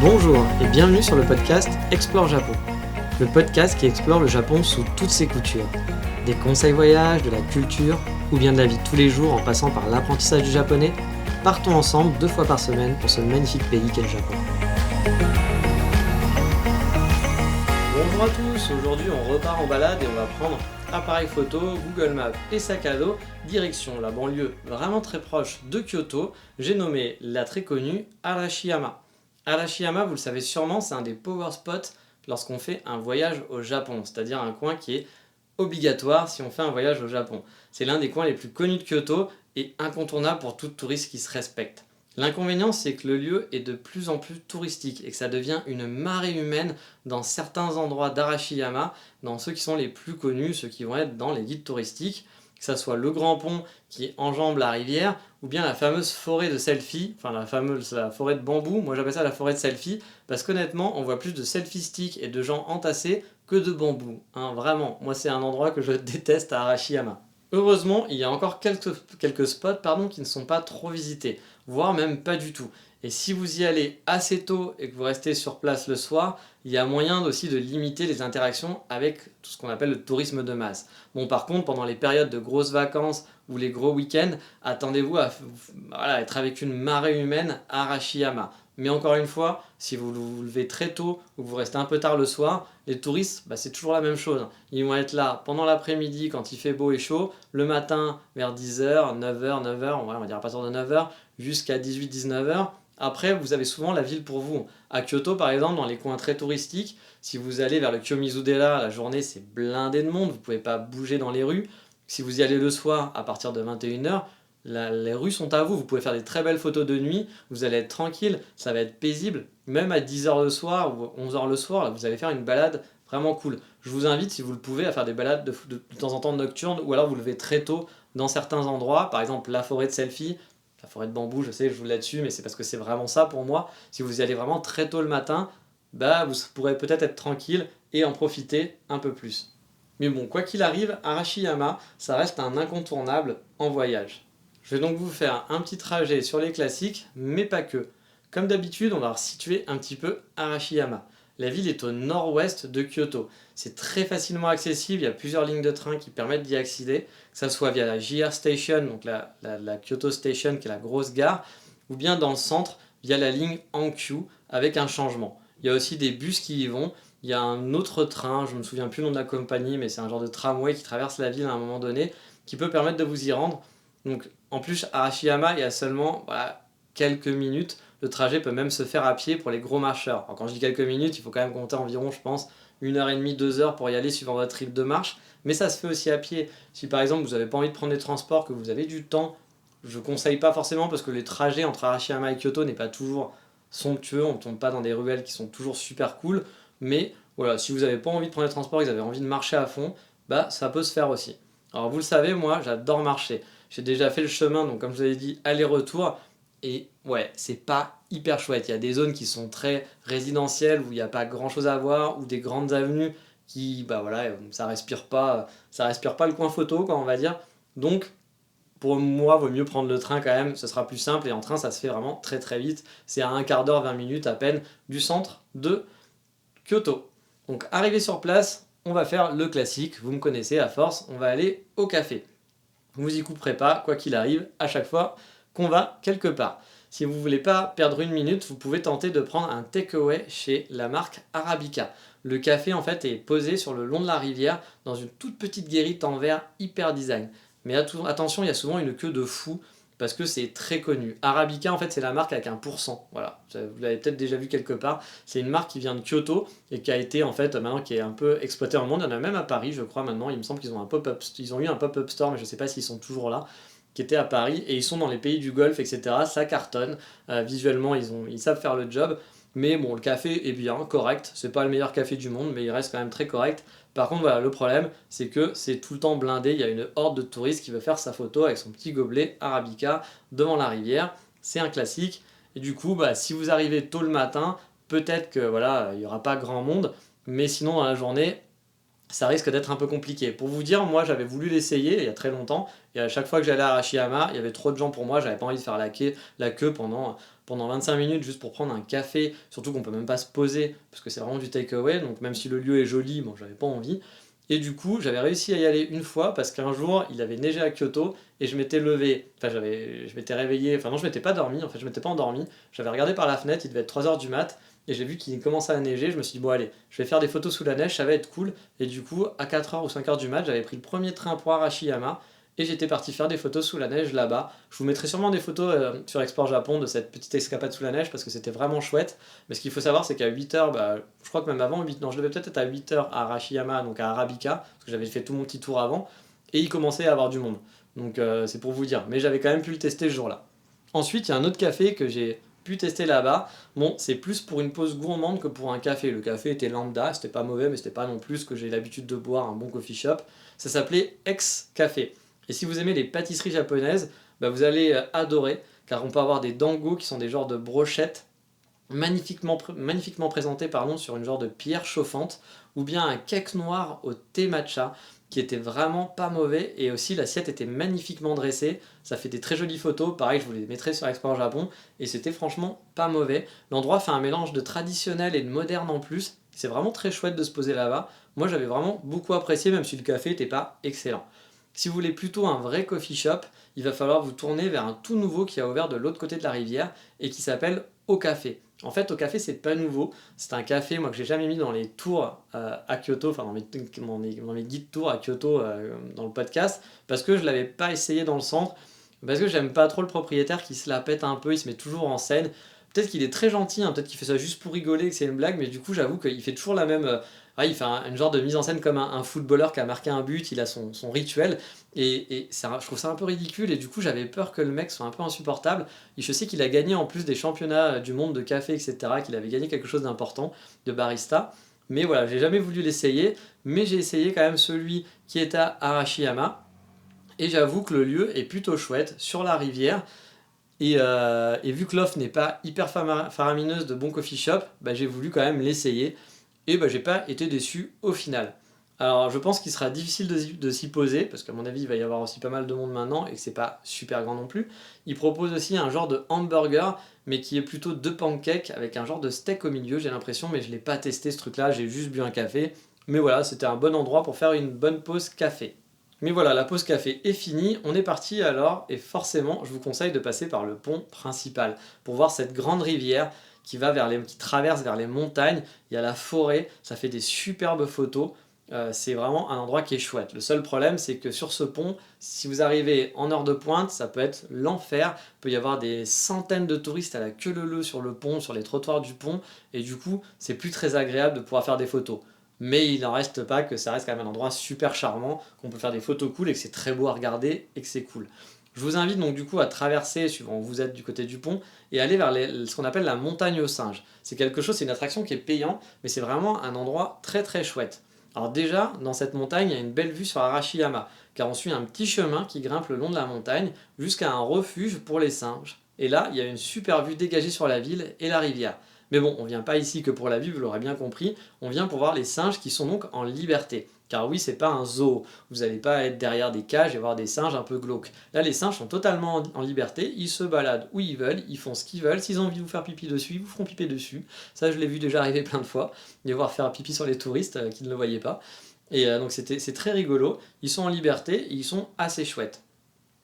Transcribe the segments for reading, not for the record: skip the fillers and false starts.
Bonjour et bienvenue sur le podcast Explore Japon, le podcast qui explore le Japon sous toutes ses coutures. Des conseils voyages, de la culture ou bien de la vie de tous les jours en passant par l'apprentissage du japonais, partons ensemble 2 fois par semaine pour ce magnifique pays qu'est le Japon. Bonjour à tous, aujourd'hui on repart en balade et on va prendre appareil photo, Google Maps et sac à dos, direction la banlieue vraiment très proche de Kyoto, j'ai nommé la très connue Arashiyama. Arashiyama, vous le savez sûrement, c'est un des power spots lorsqu'on fait un voyage au Japon, c'est-à-dire un coin qui est obligatoire si on fait un voyage au Japon. C'est l'un des coins les plus connus de Kyoto et incontournable pour tout touriste qui se respecte. L'inconvénient, c'est que le lieu est de plus en plus touristique et que ça devient une marée humaine dans certains endroits d'Arashiyama, dans ceux qui sont les plus connus, ceux qui vont être dans les guides touristiques, que ça soit le grand pont qui enjambe la rivière, ou bien la fameuse forêt de selfie, enfin la forêt de bambou, moi j'appelle ça la forêt de selfie, parce qu'honnêtement, on voit plus de selfie sticks et de gens entassés que de bambou. Vraiment, moi c'est un endroit que je déteste à Arashiyama. Heureusement, il y a encore quelques spots qui ne sont pas trop visités, voire même pas du tout. Et si vous y allez assez tôt et que vous restez sur place le soir, il y a moyen aussi de limiter les interactions avec tout ce qu'on appelle le tourisme de masse. Bon, par contre, pendant les périodes de grosses vacances ou les gros week-ends, attendez-vous à être avec une marée humaine à Arashiyama. Mais encore une fois, si vous vous levez très tôt ou que vous restez un peu tard le soir, les touristes, c'est toujours la même chose. Ils vont être là pendant l'après-midi quand il fait beau et chaud, le matin vers 10h, 9h, 9h, on va dire à partir de 9h, jusqu'à 18-19h. Après, vous avez souvent la ville pour vous. À Kyoto, par exemple, dans les coins très touristiques, si vous allez vers le Kiyomizu-dera, la journée, c'est blindé de monde, vous ne pouvez pas bouger dans les rues. Si vous y allez le soir, à partir de 21h, les rues sont à vous. Vous pouvez faire des très belles photos de nuit, vous allez être tranquille, ça va être paisible. Même à 10h le soir ou 11h le soir, là, vous allez faire une balade vraiment cool. Je vous invite, si vous le pouvez, à faire des balades de temps en temps nocturnes, ou alors vous levez très tôt dans certains endroits, par exemple la forêt de selfie. La forêt de bambou, je sais, je vous là-dessus, mais c'est parce que c'est vraiment ça pour moi. Si vous y allez vraiment très tôt le matin, vous pourrez peut-être être tranquille et en profiter un peu plus. Mais bon, quoi qu'il arrive, Arashiyama, ça reste un incontournable en voyage. Je vais donc vous faire un petit trajet sur les classiques, mais pas que. Comme d'habitude, on va resituer un petit peu Arashiyama. La ville est au nord-ouest de Kyoto. C'est très facilement accessible, il y a plusieurs lignes de train qui permettent d'y accéder, que ce soit via la JR Station, donc la Kyoto Station qui est la grosse gare, ou bien dans le centre via la ligne Hankyu avec un changement. Il y a aussi des bus qui y vont, il y a un autre train, je ne me souviens plus le nom de la compagnie, mais c'est un genre de tramway qui traverse la ville à un moment donné, qui peut permettre de vous y rendre. Donc en plus, Arashiyama, il y a seulement quelques minutes. Le trajet peut même se faire à pied pour les gros marcheurs. Alors quand je dis quelques minutes, il faut quand même compter environ, je pense, 1h30, 2h pour y aller suivant votre rythme de marche. Mais ça se fait aussi à pied. Si par exemple vous n'avez pas envie de prendre des transports, que vous avez du temps, je ne conseille pas forcément parce que les trajets entre Arashiyama et Kyoto n'est pas toujours somptueux. On ne tombe pas dans des ruelles qui sont toujours super cool. Mais voilà, si vous n'avez pas envie de prendre des transports et que vous avez envie de marcher à fond, ça peut se faire aussi. Alors vous le savez, moi j'adore marcher. J'ai déjà fait le chemin, donc comme je vous avais dit, aller-retour. Et ouais, c'est pas hyper chouette. Il y a des zones qui sont très résidentielles où il n'y a pas grand chose à voir, ou des grandes avenues qui, ça respire pas le coin photo, quoi, on va dire. Donc, pour moi, vaut mieux prendre le train quand même, ce sera plus simple. Et en train, ça se fait vraiment très très vite. C'est à un quart d'heure, 20 minutes à peine du centre de Kyoto. Donc, arrivé sur place, on va faire le classique. Vous me connaissez à force, on va aller au café. Vous y couperez pas, quoi qu'il arrive, à chaque fois qu'on va quelque part. Si vous ne voulez pas perdre une minute, vous pouvez tenter de prendre un takeaway chez la marque Arabica. Le café en fait est posé sur le long de la rivière dans une toute petite guérite en verre hyper design. Mais attention, il y a souvent une queue de fou parce que c'est très connu. Arabica en fait c'est la marque avec un pourcent. Voilà, vous l'avez peut-être déjà vu quelque part. C'est une marque qui vient de Kyoto et qui a été en fait maintenant qui est un peu exploitée dans le monde. Il y en a même à Paris, je crois maintenant. Il me semble qu'ils ont ils ont eu un pop-up store, mais je ne sais pas s'ils sont toujours là, qui était à Paris, et ils sont dans les pays du Golfe, etc. Ça cartonne, visuellement ils savent faire le job, mais bon, le café est bien, correct, c'est pas le meilleur café du monde, mais il reste quand même très correct. Par contre, voilà, le problème, c'est que c'est tout le temps blindé, il y a une horde de touristes qui veut faire sa photo avec son petit gobelet Arabica devant la rivière, c'est un classique, et du coup, si vous arrivez tôt le matin, peut-être que il y aura pas grand monde, mais sinon dans la journée, ça risque d'être un peu compliqué. Pour vous dire, moi j'avais voulu l'essayer il y a très longtemps, et à chaque fois que j'allais à Arashiyama, il y avait trop de gens pour moi, j'avais pas envie de faire la queue pendant 25 minutes juste pour prendre un café, surtout qu'on peut même pas se poser, parce que c'est vraiment du take-away, donc même si le lieu est joli, bon j'avais pas envie. Et du coup, j'avais réussi à y aller une fois parce qu'un jour, il avait neigé à Kyoto et je m'étais levé, je m'étais réveillé, enfin non, je m'étais pas dormi, en fait, je m'étais pas endormi. J'avais regardé par la fenêtre, il devait être 3 heures du mat et j'ai vu qu'il commençait à neiger. Je me suis dit, bon, allez, je vais faire des photos sous la neige, ça va être cool. Et du coup, à 4 heures ou 5 heures du mat, j'avais pris le premier train pour Arashiyama et j'étais parti faire des photos sous la neige là-bas. Je vous mettrai sûrement des photos sur Explore Japon de cette petite escapade sous la neige parce que c'était vraiment chouette. Mais ce qu'il faut savoir, c'est qu'à 8 heures, bah, je crois que même avant 8, non, je devais peut-être être à 8 heures à Arashiyama, donc à Arabika, parce que j'avais fait tout mon petit tour avant, et il commençait à avoir du monde. Donc c'est pour vous dire. Mais j'avais quand même pu le tester ce jour-là. Ensuite, il y a un autre café que j'ai pu tester là-bas. Bon, c'est plus pour une pause gourmande que pour un café. Le café était lambda, c'était pas mauvais, mais c'était pas non plus ce que j'ai l'habitude de boire, un bon coffee shop. Ça s'appelait Ex Café. Et si vous aimez les pâtisseries japonaises, bah vous allez adorer, car on peut avoir des dango qui sont des genres de brochettes magnifiquement présentées sur une genre de pierre chauffante, ou bien un cake noir au thé matcha qui était vraiment pas mauvais, et aussi l'assiette était magnifiquement dressée, ça fait des très jolies photos, pareil je vous les mettrai sur Explore Japon, et c'était franchement pas mauvais. L'endroit fait un mélange de traditionnel et de moderne en plus, c'est vraiment très chouette de se poser là-bas. Moi j'avais vraiment beaucoup apprécié, même si le café n'était pas excellent. Si vous voulez plutôt un vrai coffee shop, il va falloir vous tourner vers un tout nouveau qui a ouvert de l'autre côté de la rivière et qui s'appelle Au Café. En fait, Au Café, c'est pas nouveau. C'est un café, moi, que j'ai jamais mis dans les tours à Kyoto, enfin dans mes guides tours à Kyoto dans le podcast, parce que je l'avais pas essayé dans le centre, parce que j'aime pas trop le propriétaire qui se la pète un peu, il se met toujours en scène. Peut-être qu'il est très gentil, hein, peut-être qu'il fait ça juste pour rigoler, que c'est une blague, mais du coup, j'avoue qu'il fait toujours la même. Il fait une genre de mise en scène comme un footballeur qui a marqué un but, il a son rituel, et je trouve ça un peu ridicule, et du coup, j'avais peur que le mec soit un peu insupportable. Et je sais qu'il a gagné en plus des championnats du monde de café, etc., qu'il avait gagné quelque chose d'important de barista. Mais voilà, j'ai jamais voulu l'essayer, mais j'ai essayé quand même celui qui est à Arashiyama, et j'avoue que le lieu est plutôt chouette, sur la rivière. Et vu que l'offre n'est pas hyper faramineuse de bons coffee shop, bah, j'ai voulu quand même l'essayer. Et bah, j'ai pas été déçu au final. Alors je pense qu'il sera difficile de s'y poser, parce qu'à mon avis il va y avoir aussi pas mal de monde maintenant, et que c'est pas super grand non plus. Il propose aussi un genre de hamburger, mais qui est plutôt de pancakes, avec un genre de steak au milieu, j'ai l'impression, mais je l'ai pas testé ce truc-là, j'ai juste bu un café. Mais voilà, c'était un bon endroit pour faire une bonne pause café. Mais voilà, la pause café est finie, on est parti alors, et forcément, je vous conseille de passer par le pont principal pour voir cette grande rivière qui traverse vers les montagnes. Il y a la forêt, ça fait des superbes photos. C'est vraiment un endroit qui est chouette. Le seul problème, c'est que sur ce pont, si vous arrivez en heure de pointe, ça peut être l'enfer. Il peut y avoir des centaines de touristes à la queue leu-leu sur le pont, sur les trottoirs du pont, et du coup, c'est plus très agréable de pouvoir faire des photos. Mais il n'en reste pas que ça reste quand même un endroit super charmant, qu'on peut faire des photos cool et que c'est très beau à regarder et que c'est cool. Je vous invite donc du coup à traverser, suivant où vous êtes du côté du pont, et aller vers ce qu'on appelle la montagne aux singes. C'est une attraction qui est payante, mais c'est vraiment un endroit très très chouette. Alors déjà, dans cette montagne, il y a une belle vue sur Arashiyama, car on suit un petit chemin qui grimpe le long de la montagne jusqu'à un refuge pour les singes. Et là, il y a une super vue dégagée sur la ville et la rivière. Mais bon, on vient pas ici que pour la vue, vous l'aurez bien compris, on vient pour voir les singes qui sont donc en liberté. Car oui, c'est pas un zoo, vous n'allez pas être derrière des cages et voir des singes un peu glauques. Là, les singes sont totalement en liberté, ils se baladent où ils veulent, ils font ce qu'ils veulent, s'ils ont envie de vous faire pipi dessus, ils vous feront pipi dessus. Ça, je l'ai vu déjà arriver plein de fois, de voir faire pipi sur les touristes qui ne le voyaient pas. Et donc c'est très rigolo, ils sont en liberté et ils sont assez chouettes.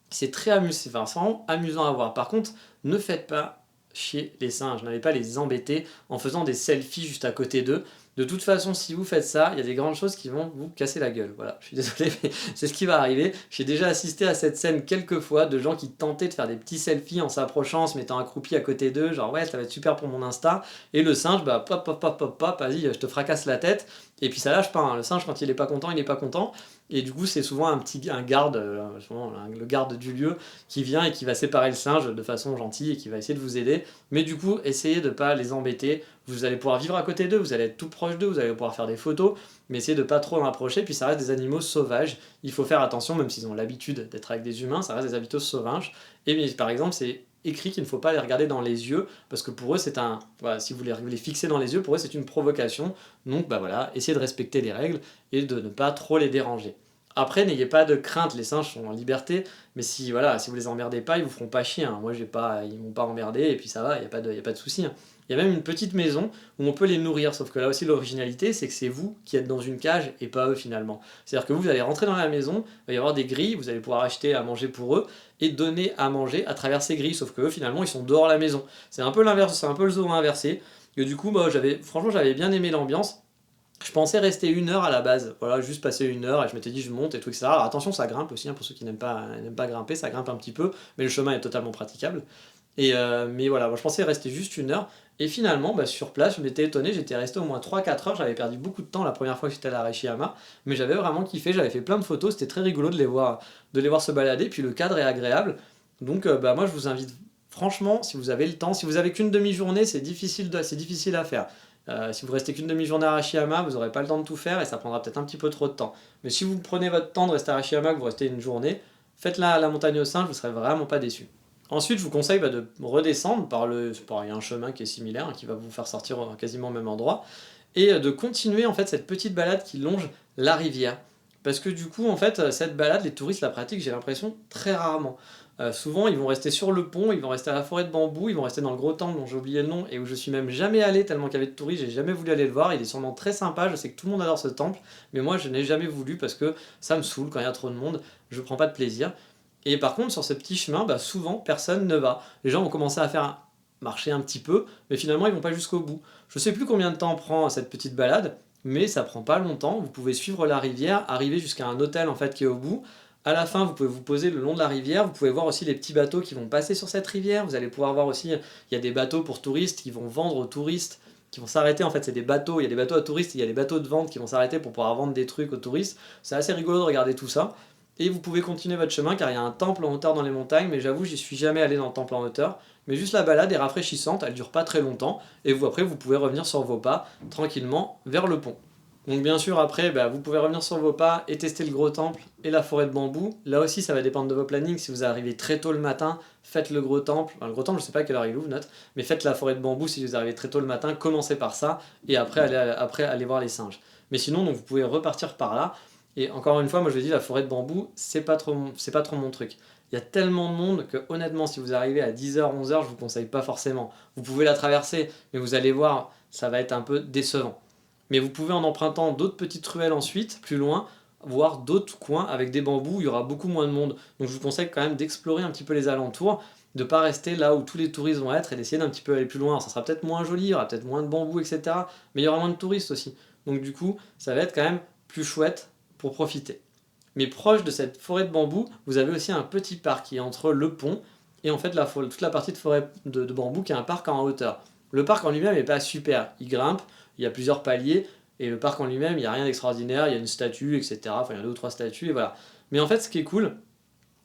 C'est très amusant, enfin, c'est vraiment amusant à voir. Par contre, ne faites pas chier les singes, n'allez pas les embêter en faisant des selfies juste à côté d'eux. De toute façon, si vous faites ça, il y a des grandes choses qui vont vous casser la gueule. Voilà, je suis désolé, mais c'est ce qui va arriver. J'ai déjà assisté à cette scène quelques fois de gens qui tentaient de faire des petits selfies en s'approchant, en se mettant accroupi à côté d'eux, genre ouais, ça va être super pour mon Insta. Et le singe, bah pop, pop, pop, pop, pop, vas-y, je te fracasse la tête. Et puis ça lâche pas, hein. Le singe, quand il est pas content, il est pas content. Et du coup, c'est souvent un garde, souvent le garde du lieu, qui vient et qui va séparer le singe de façon gentille et qui va essayer de vous aider. Mais du coup, essayez de pas les embêter. Vous allez pouvoir vivre à côté d'eux, vous allez être tout proche d'eux, vous allez pouvoir faire des photos, mais essayez de pas trop en approcher. Puis ça reste des animaux sauvages. Il faut faire attention, même s'ils ont l'habitude d'être avec des humains, ça reste des habitos sauvages. Et par exemple, c'est écrit qu'il ne faut pas les regarder dans les yeux, parce que pour eux c'est un... Voilà, si vous les fixez dans les yeux, pour eux c'est une provocation. Donc bah voilà, essayez de respecter les règles et de ne pas trop les déranger. Après, n'ayez pas de crainte, les singes sont en liberté, mais si, voilà, si vous les emmerdez pas, ils vous feront pas chier, hein. Moi, ils m'ont pas emmerdé, et puis ça va, y a pas de souci, hein. Il y a même une petite maison où on peut les nourrir, sauf que là aussi l'originalité, c'est que c'est vous qui êtes dans une cage et pas eux finalement. C'est-à-dire que vous allez rentrer dans la maison, il va y avoir des grilles, vous allez pouvoir acheter à manger pour eux et donner à manger à travers ces grilles, sauf que eux finalement ils sont dehors de la maison. C'est un peu l'inverse, c'est un peu le zoo inversé. Et du coup, bah, franchement, j'avais bien aimé l'ambiance. Je pensais rester 1 heure à la base, voilà, juste passer 1 heure et je m'étais dit je monte et tout, etc. Alors attention, ça grimpe aussi, hein, pour ceux qui n'aiment pas grimper, ça grimpe un petit peu, mais le chemin est totalement praticable. Mais voilà, moi, je pensais rester juste 1 heure, et finalement, bah, sur place, je m'étais étonné, j'étais resté au moins 3-4 heures, j'avais perdu beaucoup de temps la première fois que j'étais à l'Arashiyama, mais j'avais vraiment kiffé, j'avais fait plein de photos, c'était très rigolo de les voir se balader, puis le cadre est agréable, donc bah, moi je vous invite, franchement, si vous avez le temps, si vous avez qu'une demi-journée, c'est difficile à faire. Si vous restez qu'une demi-journée à Arashiyama, vous n'aurez pas le temps de tout faire et ça prendra peut-être un petit peu trop de temps. Mais si vous prenez votre temps de rester à Arashiyama, que vous restez une journée, faites la montagne aux singes, vous ne serez vraiment pas déçu. Ensuite, je vous conseille bah, de redescendre il y a un chemin qui est similaire, hein, qui va vous faire sortir quasiment au même endroit, et de continuer en fait cette petite balade qui longe la rivière. Parce que du coup, en fait, cette balade, les touristes la pratiquent, j'ai l'impression, très rarement. Souvent, ils vont rester sur le pont, ils vont rester à la forêt de bambou, ils vont rester dans le gros temple dont j'ai oublié le nom et où je suis même jamais allé tellement qu'il y avait de touristes, j'ai jamais voulu aller le voir. Il est sûrement très sympa, je sais que tout le monde adore ce temple, mais moi je n'ai jamais voulu parce que ça me saoule quand il y a trop de monde, je prends pas de plaisir. Et par contre, sur ce petit chemin, bah, souvent personne ne va. Les gens vont commencer à faire marcher un petit peu, mais finalement ils vont pas jusqu'au bout. Je sais plus combien de temps prend cette petite balade, mais ça prend pas longtemps. Vous pouvez suivre la rivière, arriver jusqu'à un hôtel en fait qui est au bout. À la fin, vous pouvez vous poser le long de la rivière, vous pouvez voir aussi les petits bateaux qui vont passer sur cette rivière, vous allez pouvoir voir aussi, il y a des bateaux pour touristes qui vont vendre aux touristes, qui vont s'arrêter, en fait c'est des bateaux, il y a des bateaux à touristes, il y a des bateaux de vente qui vont s'arrêter pour pouvoir vendre des trucs aux touristes, c'est assez rigolo de regarder tout ça, et vous pouvez continuer votre chemin car il y a un temple en hauteur dans les montagnes, mais j'avoue j'y suis jamais allé dans le temple en hauteur, mais juste la balade est rafraîchissante, elle dure pas très longtemps, et vous après vous pouvez revenir sur vos pas tranquillement vers le pont. Donc bien sûr après bah, vous pouvez revenir sur vos pas et tester le gros temple et la forêt de bambou. Là aussi ça va dépendre de vos plannings, si vous arrivez très tôt le matin, faites le gros temple. Enfin, le gros temple je sais pas à quelle heure il ouvre note, mais faites la forêt de bambou si vous arrivez très tôt le matin, commencez par ça et après allez voir les singes. Mais sinon donc vous pouvez repartir par là. Et encore une fois moi je vous dis la forêt de bambou c'est pas trop mon truc. Il y a tellement de monde que honnêtement si vous arrivez à 10h, 11h je vous conseille pas forcément. Vous pouvez la traverser mais vous allez voir ça va être un peu décevant. Mais vous pouvez en empruntant d'autres petites ruelles ensuite, plus loin, voir d'autres coins avec des bambous où il y aura beaucoup moins de monde. Donc je vous conseille quand même d'explorer un petit peu les alentours, de ne pas rester là où tous les touristes vont être et d'essayer d'un petit peu aller plus loin. Alors, ça sera peut-être moins joli, il y aura peut-être moins de bambous, etc. Mais il y aura moins de touristes aussi. Donc du coup, ça va être quand même plus chouette pour profiter. Mais proche de cette forêt de bambou, vous avez aussi un petit parc qui est entre le pont et en fait toute la partie de forêt de bambou qui est un parc en hauteur. Le parc en lui-même n'est pas super, il grimpe, il y a plusieurs paliers, et le parc en lui-même, il n'y a rien d'extraordinaire, il y a une statue, etc. Enfin, il y a 2 ou 3 statues, et voilà. Mais en fait, ce qui est cool,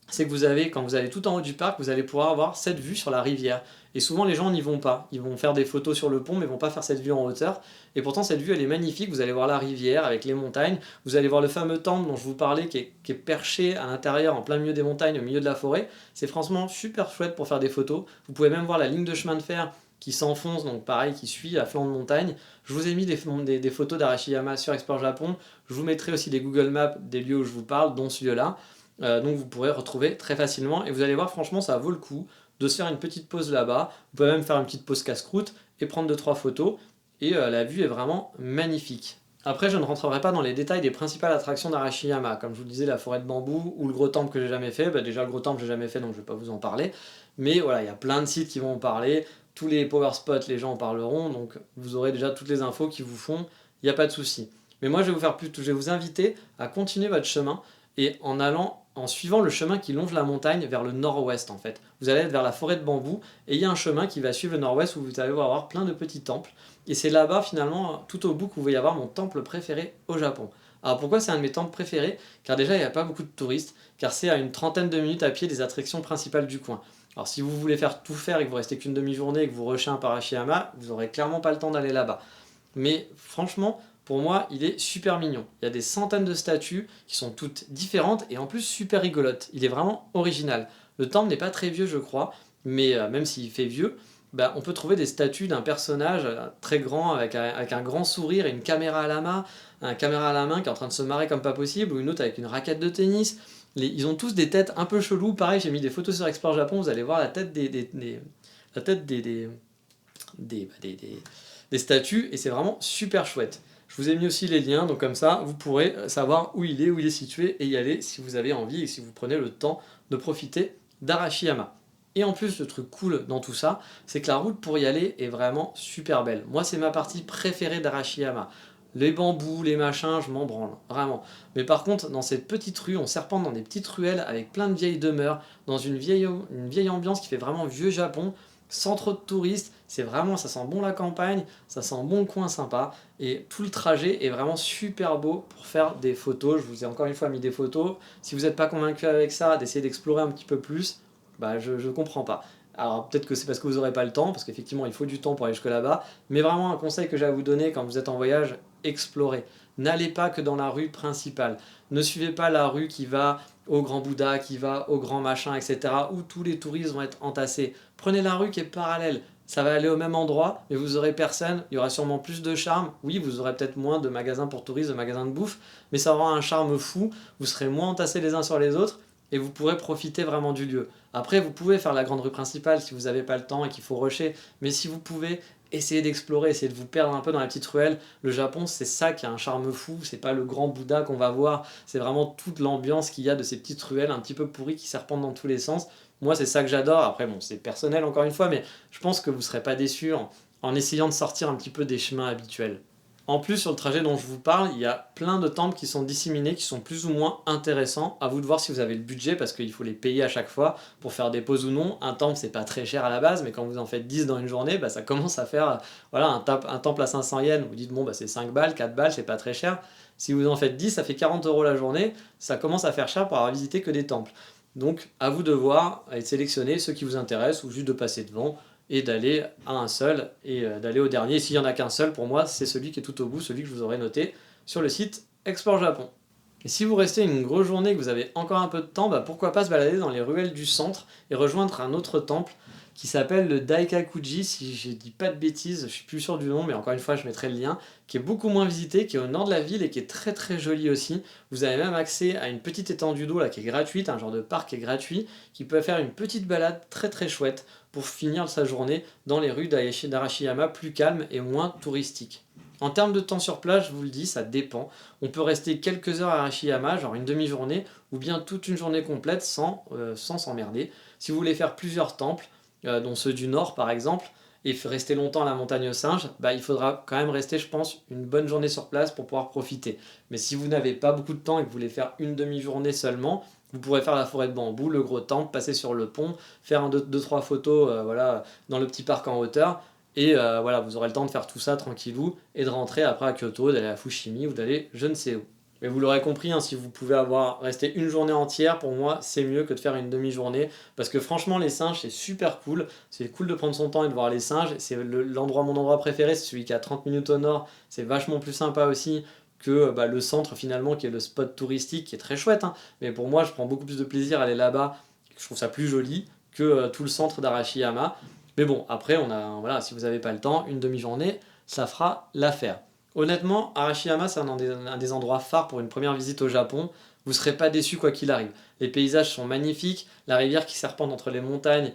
c'est que quand vous allez tout en haut du parc, vous allez pouvoir avoir cette vue sur la rivière. Et souvent, les gens n'y vont pas. Ils vont faire des photos sur le pont, mais ils vont pas faire cette vue en hauteur. Et pourtant, cette vue, elle est magnifique. Vous allez voir la rivière avec les montagnes. Vous allez voir le fameux temple dont je vous parlais, qui est perché à l'intérieur, en plein milieu des montagnes, au milieu de la forêt. C'est franchement super chouette pour faire des photos. Vous pouvez même voir la ligne de chemin de fer qui s'enfonce, donc pareil, qui suit à flanc de montagne. Je vous ai mis des photos d'Arashiyama sur Explore Japon. Je vous mettrai aussi des Google Maps des lieux où je vous parle, dont celui-là. Donc vous pourrez retrouver très facilement. Et vous allez voir, franchement, ça vaut le coup de se faire une petite pause là-bas. Vous pouvez même faire une petite pause casse-croûte et prendre 2-3 photos. Et la vue est vraiment magnifique. Après, je ne rentrerai pas dans les détails des principales attractions d'Arashiyama. Comme je vous le disais, la forêt de bambou ou le gros temple que j'ai jamais fait. Bah, déjà, le gros temple, j'ai jamais fait, donc je ne vais pas vous en parler. Mais voilà, il y a plein de sites qui vont en parler. Tous les power spots, les gens en parleront. Donc vous aurez déjà toutes les infos qui vous font. Il n'y a pas de souci. Mais moi, je vais vous inviter à continuer votre chemin et en suivant le chemin qui longe la montagne vers le nord-ouest en fait. Vous allez être vers la forêt de bambou et il y a un chemin qui va suivre le nord-ouest où vous allez avoir plein de petits temples. Et c'est là-bas finalement, tout au bout, que vous allez avoir mon temple préféré au Japon. Alors pourquoi c'est un de mes temples préférés? Car déjà il n'y a pas beaucoup de touristes, car c'est à une trentaine de minutes à pied des attractions principales du coin. Alors si vous voulez tout faire et que vous restez qu'une demi-journée et que vous rushez un Arashiyama, vous n'aurez clairement pas le temps d'aller là-bas. Mais franchement, pour moi, il est super mignon. Il y a des centaines de statues qui sont toutes différentes et en plus super rigolotes. Il est vraiment original. Le temple n'est pas très vieux, je crois. mais même s'il fait vieux, bah, on peut trouver des statues d'un personnage très grand avec un grand sourire et une caméra à la main, un caméra à la main qui est en train de se marrer comme pas possible, ou une autre avec une raquette de tennis. Ils ont tous des têtes un peu cheloues. Pareil, j'ai mis des photos sur Explore Japon, vous allez voir la tête la tête des statues, et c'est vraiment super chouette. Je vous ai mis aussi les liens, donc comme ça, vous pourrez savoir où il est situé, et y aller si vous avez envie, et si vous prenez le temps de profiter d'Arashiyama. Et en plus, le truc cool dans tout ça, c'est que la route pour y aller est vraiment super belle. Moi, c'est ma partie préférée d'Arashiyama. Les bambous, les machins, je m'en branle, vraiment. Mais par contre, dans cette petite rue, on serpente dans des petites ruelles avec plein de vieilles demeures, dans une vieille ambiance qui fait vraiment vieux Japon, sans trop de touristes. C'est vraiment, ça sent bon la campagne, ça sent bon le coin sympa. Et tout le trajet est vraiment super beau pour faire des photos. Je vous ai encore une fois mis des photos. Si vous n'êtes pas convaincu avec ça, d'essayer d'explorer un petit peu plus, bah je comprends pas. Alors peut-être que c'est parce que vous n'aurez pas le temps, parce qu'effectivement il faut du temps pour aller jusque là-bas, mais vraiment un conseil que j'ai à vous donner quand vous êtes en voyage, explorez. N'allez pas que dans la rue principale. Ne suivez pas la rue qui va au Grand Bouddha, qui va au Grand Machin, etc., où tous les touristes vont être entassés. Prenez la rue qui est parallèle. Ça va aller au même endroit, mais vous aurez personne, il y aura sûrement plus de charme. Oui, vous aurez peut-être moins de magasins pour touristes, de magasins de bouffe, mais ça aura un charme fou, vous serez moins entassés les uns sur les autres, et vous pourrez profiter vraiment du lieu. Après, vous pouvez faire la grande rue principale si vous n'avez pas le temps et qu'il faut rusher, mais si vous pouvez, essayez d'explorer, essayez de vous perdre un peu dans la petite ruelle. Le Japon, c'est ça qui a un charme fou, c'est pas le grand Bouddha qu'on va voir, c'est vraiment toute l'ambiance qu'il y a de ces petites ruelles un petit peu pourries qui serpentent dans tous les sens. Moi, c'est ça que j'adore. Après, bon, c'est personnel encore une fois, mais je pense que vous ne serez pas déçus en essayant de sortir un petit peu des chemins habituels. En plus, sur le trajet dont je vous parle, il y a plein de temples qui sont disséminés, qui sont plus ou moins intéressants. À vous de voir si vous avez le budget, parce qu'il faut les payer à chaque fois pour faire des pauses ou non. Un temple, c'est pas très cher à la base, mais quand vous en faites 10 dans une journée, bah, ça commence à faire voilà, un temple à 500 yens. Vous dites, bon, bah, c'est 5 balles, 4 balles, c'est pas très cher. Si vous en faites 10, ça fait 40 € la journée. Ça commence à faire cher pour avoir visité que des temples. Donc, à vous de voir et de sélectionner ceux qui vous intéressent ou juste de passer devant et d'aller à un seul et d'aller au dernier. S'il n'y en a qu'un seul, pour moi, c'est celui qui est tout au bout, celui que je vous aurais noté sur le site Explore Japon. Et si vous restez une grosse journée et que vous avez encore un peu de temps, bah pourquoi pas se balader dans les ruelles du centre et rejoindre un autre temple qui s'appelle le Daikakuji, si je dis pas de bêtises, je suis plus sûr du nom, mais encore une fois je mettrai le lien, qui est beaucoup moins visité, qui est au nord de la ville et qui est très très joli aussi. Vous avez même accès à une petite étendue d'eau là qui est gratuite, un genre de parc qui est gratuit, qui peut faire une petite balade très très chouette pour finir sa journée dans les rues d'Arashiyama plus calmes et moins touristiques. En termes de temps sur place, je vous le dis, ça dépend. On peut rester quelques heures à Arashiyama, genre une demi-journée, ou bien toute une journée complète sans s'emmerder. Si vous voulez faire plusieurs temples, dont ceux du nord par exemple, et rester longtemps à la montagne aux singes, bah, il faudra quand même rester, je pense, une bonne journée sur place pour pouvoir profiter. Mais si vous n'avez pas beaucoup de temps et que vous voulez faire une demi-journée seulement, vous pourrez faire la forêt de bambou, le gros temple, passer sur le pont, faire 2-3 photos voilà, dans le petit parc en hauteur, et voilà, vous aurez le temps de faire tout ça tranquillou, et de rentrer après à Kyoto, d'aller à Fushimi, ou d'aller je ne sais où. Mais vous l'aurez compris, hein, si vous pouvez rester une journée entière, pour moi, c'est mieux que de faire une demi-journée. Parce que franchement, les singes, c'est super cool. C'est cool de prendre son temps et de voir les singes. C'est mon endroit préféré, c'est celui qui est à 30 minutes au nord. C'est vachement plus sympa aussi que le centre finalement, qui est le spot touristique, qui est très chouette. Hein. Mais pour moi, je prends beaucoup plus de plaisir à aller là-bas. Je trouve ça plus joli que tout le centre d'Arashiyama. Mais bon, après, voilà, si vous n'avez pas le temps, une demi-journée, ça fera l'affaire. Honnêtement, Arashiyama, c'est un des endroits phares pour une première visite au Japon. Vous ne serez pas déçus quoi qu'il arrive. Les paysages sont magnifiques, la rivière qui serpente entre les montagnes,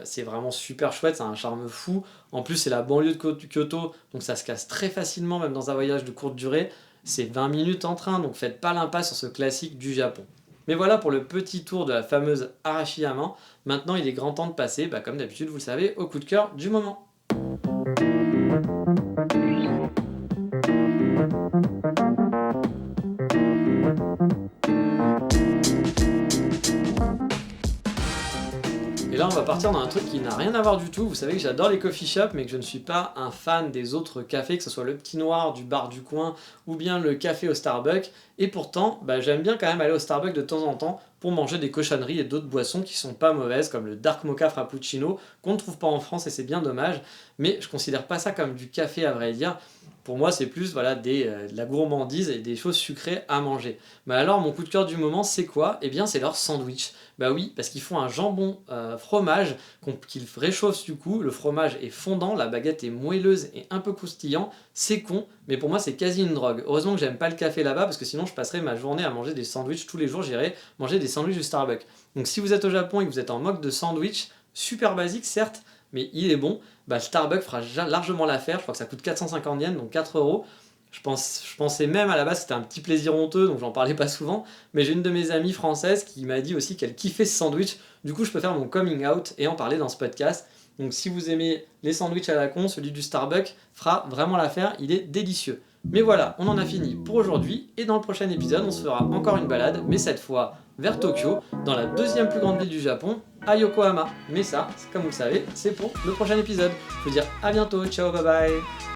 c'est vraiment super chouette, ça a un charme fou. En plus, c'est la banlieue de Kyoto, donc ça se casse très facilement, même dans un voyage de courte durée. C'est 20 minutes en train, donc faites pas l'impasse sur ce classique du Japon. Mais voilà pour le petit tour de la fameuse Arashiyama. Maintenant, il est grand temps de passer, comme d'habitude, vous le savez, au coup de cœur du moment. Et là, on va partir dans un truc qui n'a rien à voir du tout. Vous savez que j'adore les coffee shops, mais que je ne suis pas un fan des autres cafés, que ce soit le petit noir du bar du coin ou bien le café au Starbucks. Et pourtant, j'aime bien quand même aller au Starbucks de temps en temps pour manger des cochonneries et d'autres boissons qui sont pas mauvaises, comme le Dark Mocha Frappuccino, qu'on ne trouve pas en France et c'est bien dommage. Mais je considère pas ça comme du café à vrai dire. Pour moi, c'est plus voilà, de la gourmandise et des choses sucrées à manger. Mais alors, mon coup de cœur du moment, c'est quoi? Eh bien, c'est leur sandwich. Bah oui, parce qu'ils font un jambon fromage qu'ils réchauffent du coup. Le fromage est fondant, la baguette est moelleuse et un peu croustillant. C'est con, mais pour moi, c'est quasi une drogue. Heureusement que j'aime pas le café là-bas, parce que sinon, je passerais ma journée à manger des sandwichs. Tous les jours, j'irais manger des sandwichs du Starbucks. Donc, si vous êtes au Japon et que vous êtes en mode de sandwich, super basique certes, mais il est bon, bah Starbucks fera largement l'affaire. Je crois que ça coûte 450 yens, donc 4 euros. Je pensais même à la base c'était un petit plaisir honteux, donc j'en parlais pas souvent, mais j'ai une de mes amies françaises qui m'a dit aussi qu'elle kiffait ce sandwich. Du coup, je peux faire mon coming out et en parler dans ce podcast. Donc si vous aimez les sandwichs à la con, celui du Starbucks fera vraiment l'affaire, il est délicieux. Mais voilà, on en a fini pour aujourd'hui, et dans le prochain épisode, on se fera encore une balade, mais cette fois vers Tokyo, dans la deuxième plus grande ville du Japon, à Yokohama. Mais ça, comme vous le savez, c'est pour le prochain épisode. Je vous dis à bientôt, ciao, bye bye.